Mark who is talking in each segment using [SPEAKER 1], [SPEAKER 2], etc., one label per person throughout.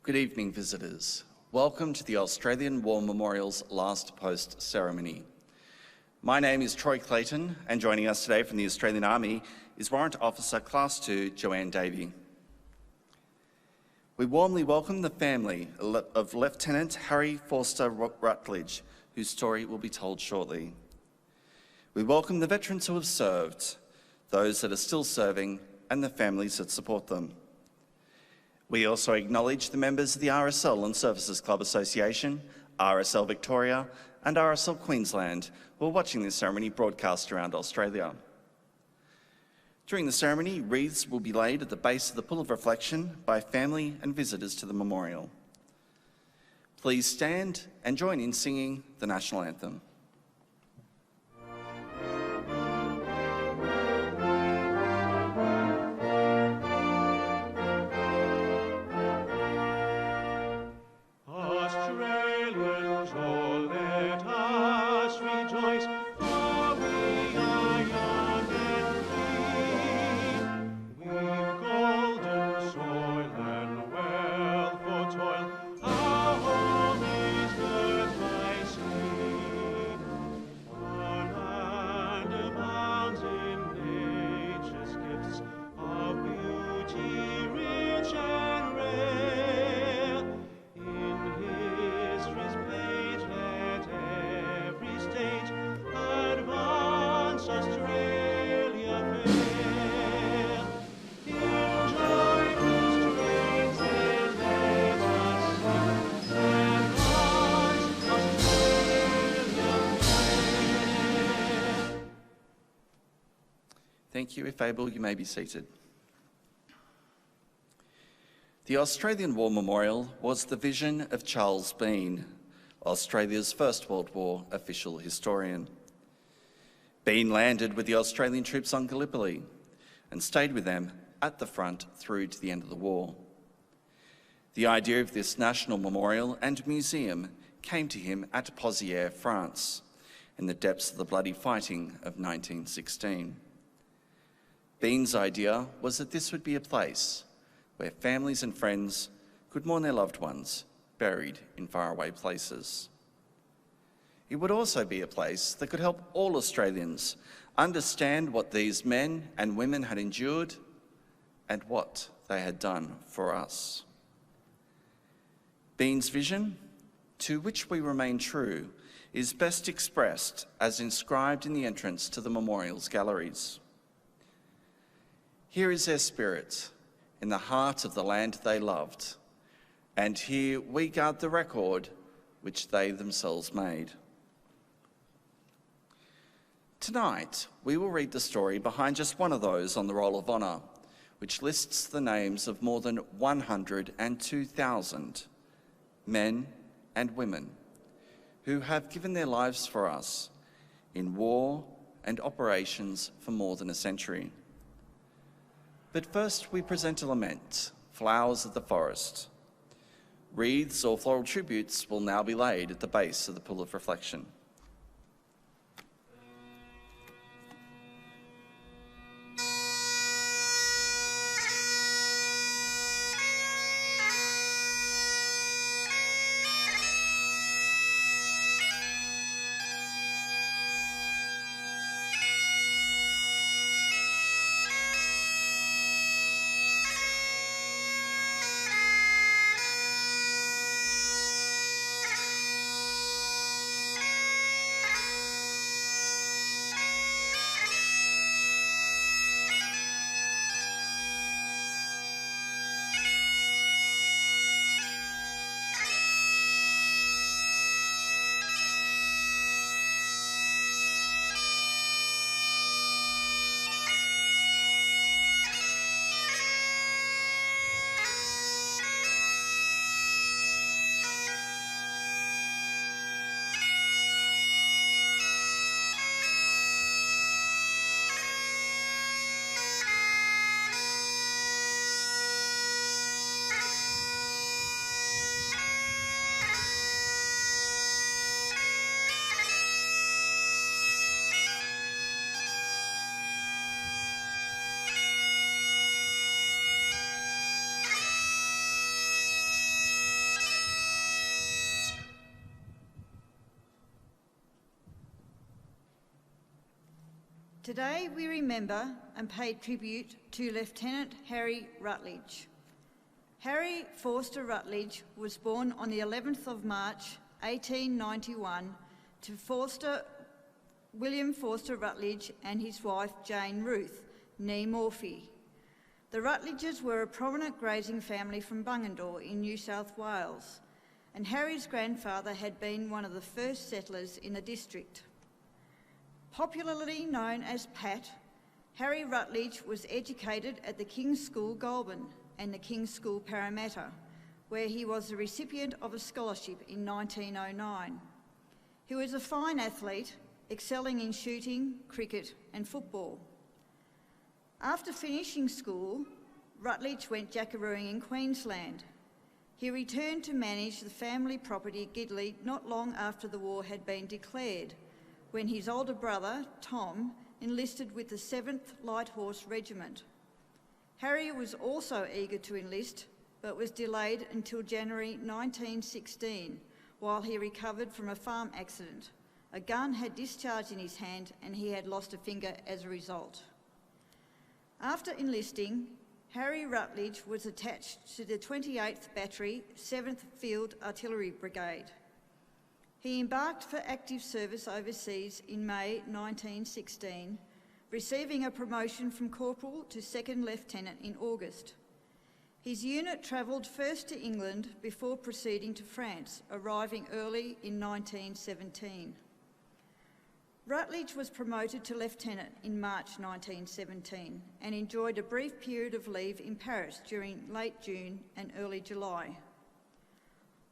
[SPEAKER 1] Good evening, visitors. Welcome to the Australian War Memorial's last post ceremony. My name is Troy Clayton, and joining us today from the Australian Army is Warrant Officer Class 2 Joanne Davey. We warmly welcome the family of Lieutenant Harry Forster Rutledge, whose story will be told shortly. We welcome the veterans who have served, those that are still serving, and the families that support them. We also acknowledge the members of the RSL and Services Club Association, RSL Victoria, and RSL Queensland who are watching this ceremony broadcast around Australia. During the ceremony, wreaths will be laid at the base of the Pool of Reflection by family and visitors to the memorial. Please stand and join in singing the National Anthem. Thank you. If able, you may be seated. The Australian War Memorial was the vision of Charles Bean, Australia's First World War official historian. Bean landed with the Australian troops on Gallipoli and stayed with them at the front through to the end of the war. The idea of this national memorial and museum came to him at Pozières, France, in the depths of the bloody fighting of 1916. Bean's idea was that this would be a place where families and friends could mourn their loved ones buried in faraway places. It would also be a place that could help all Australians understand what these men and women had endured and what they had done for us. Bean's vision, to which we remain true, is best expressed as inscribed in the entrance to the memorial's galleries. Here is their spirit in the heart of the land they loved, and here we guard the record which they themselves made. Tonight, we will read the story behind just one of those on the Roll of Honour, which lists the names of more than 102,000 men and women who have given their lives for us in war and operations for more than a century. But first we present a lament, Flowers of the Forest. Wreaths or floral tributes will now be laid at the base of the Pool of Reflection.
[SPEAKER 2] Today we remember and pay tribute to Lieutenant Harry Rutledge. Harry Forster Rutledge was born on the 11th of March 1891 to William Forster Rutledge and his wife Jane Ruth, née Morphy. The Rutledges were a prominent grazing family from Bungendore in New South Wales, and Harry's grandfather had been one of the first settlers in the district. Popularly known as Pat, Harry Rutledge was educated at the King's School Goulburn and the King's School Parramatta, where he was the recipient of a scholarship in 1909. He was a fine athlete, excelling in shooting, cricket and football. After finishing school, Rutledge went jackarooing in Queensland. He returned to manage the family property at Gidley not long after the war had been declared, when his older brother, Tom, enlisted with the 7th Light Horse Regiment. Harry was also eager to enlist, but was delayed until January 1916, while he recovered from a farm accident. A gun had discharged in his hand and he had lost a finger as a result. After enlisting, Harry Rutledge was attached to the 28th Battery, 7th Field Artillery Brigade. He embarked for active service overseas in May 1916, receiving a promotion from corporal to second lieutenant in August. His unit travelled first to England before proceeding to France, arriving early in 1917. Rutledge was promoted to lieutenant in March 1917 and enjoyed a brief period of leave in Paris during late June and early July.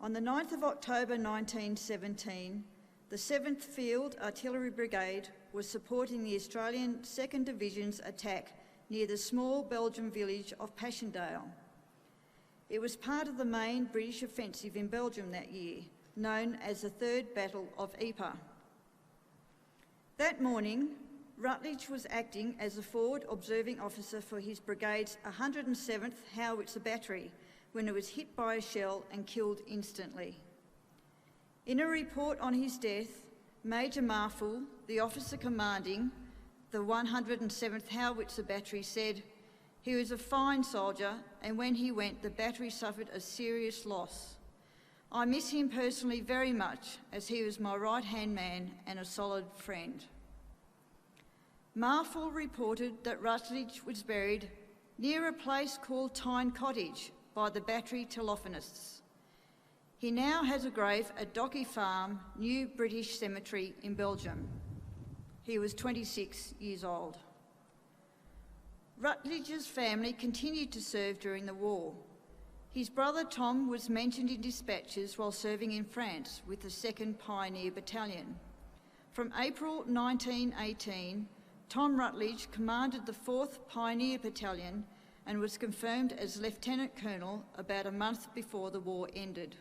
[SPEAKER 2] On the 9th of October 1917, the 7th Field Artillery Brigade was supporting the Australian 2nd Division's attack near the small Belgian village of Passchendaele. It was part of the main British offensive in Belgium that year, known as the Third Battle of Ypres. That morning, Rutledge was acting as a forward observing officer for his brigade's 107th Howitzer Battery when it was hit by a shell and killed instantly. In a report on his death, Major Marful, the officer commanding the 107th Howitzer Battery, said, "He was a fine soldier, and when he went, the battery suffered a serious loss. I miss him personally very much, as he was my right-hand man and a solid friend." Marful reported that Rutledge was buried near a place called Tyne Cottage by the battery telephonists. He now has a grave at Docky Farm, New British Cemetery in Belgium. He was 26 years old. Rutledge's family continued to serve during the war. His brother Tom was mentioned in dispatches while serving in France with the 2nd Pioneer Battalion. From April 1918, Tom Rutledge commanded the 4th Pioneer Battalion and was confirmed as Lieutenant Colonel about a month before the war ended.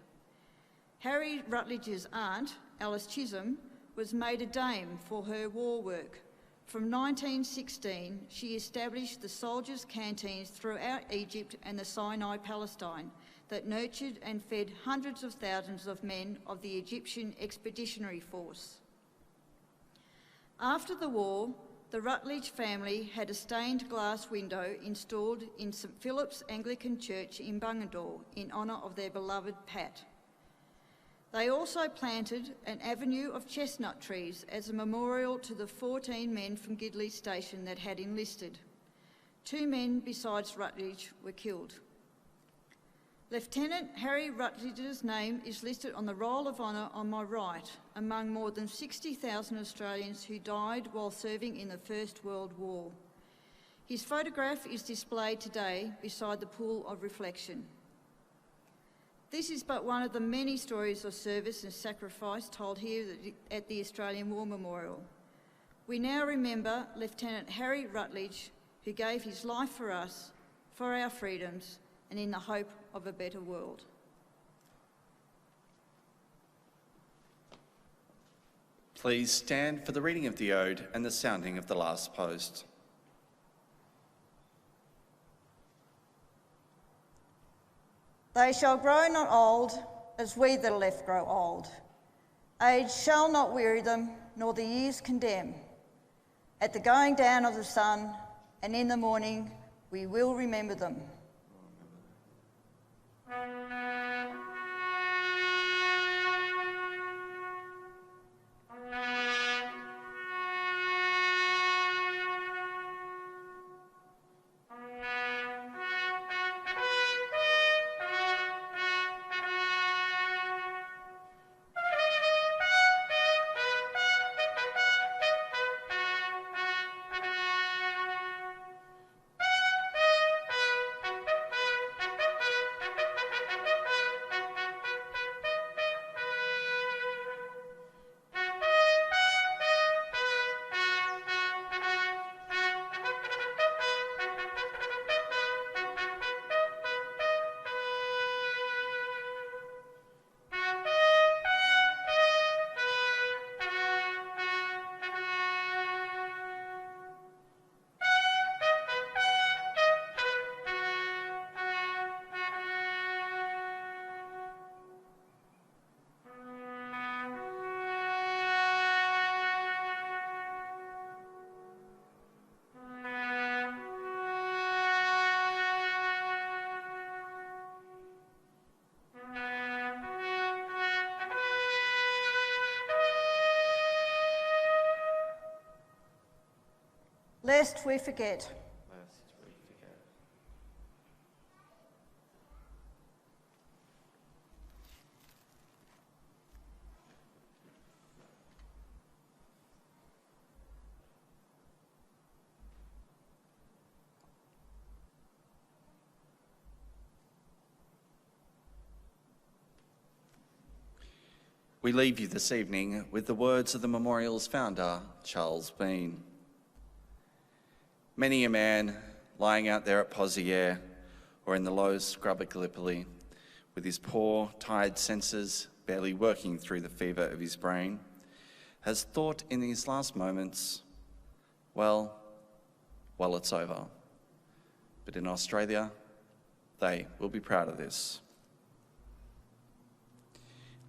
[SPEAKER 2] Harry Rutledge's aunt, Alice Chisholm, was made a dame for her war work. From 1916, she established the soldiers' canteens throughout Egypt and the Sinai Palestine that nurtured and fed hundreds of thousands of men of the Egyptian Expeditionary Force. After the war, the Rutledge family had a stained glass window installed in St Philip's Anglican Church in Bungendore in honour of their beloved Pat. They also planted an avenue of chestnut trees as a memorial to the 14 men from Gidley Station that had enlisted. 2 men besides Rutledge were killed. Lieutenant Harry Rutledge's name is listed on the Roll of Honour on my right, among more than 60,000 Australians who died while serving in the First World War. His photograph is displayed today beside the pool of reflection. This is but one of the many stories of service and sacrifice told here at the Australian War Memorial. We now remember Lieutenant Harry Rutledge, who gave his life for us, for our freedoms, and in the hope of a better world.
[SPEAKER 1] Please stand for the reading of the Ode and the sounding of the last post.
[SPEAKER 2] They shall grow not old, as we that are left grow old. Age shall not weary them, nor the years condemn. At the going down of the sun and in the morning, we will remember them. Lest we forget.
[SPEAKER 1] We leave you this evening with the words of the memorial's founder, Charles Bean. Many a man lying out there at Pozières or in the low scrub at Gallipoli, with his poor, tired senses barely working through the fever of his brain, has thought in these last moments, well, it's over. But in Australia, they will be proud of this.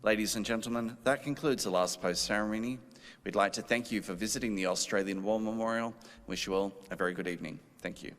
[SPEAKER 1] Ladies and gentlemen, that concludes the last post ceremony. We'd like to thank you for visiting the Australian War Memorial. Wish you all a very good evening. Thank you.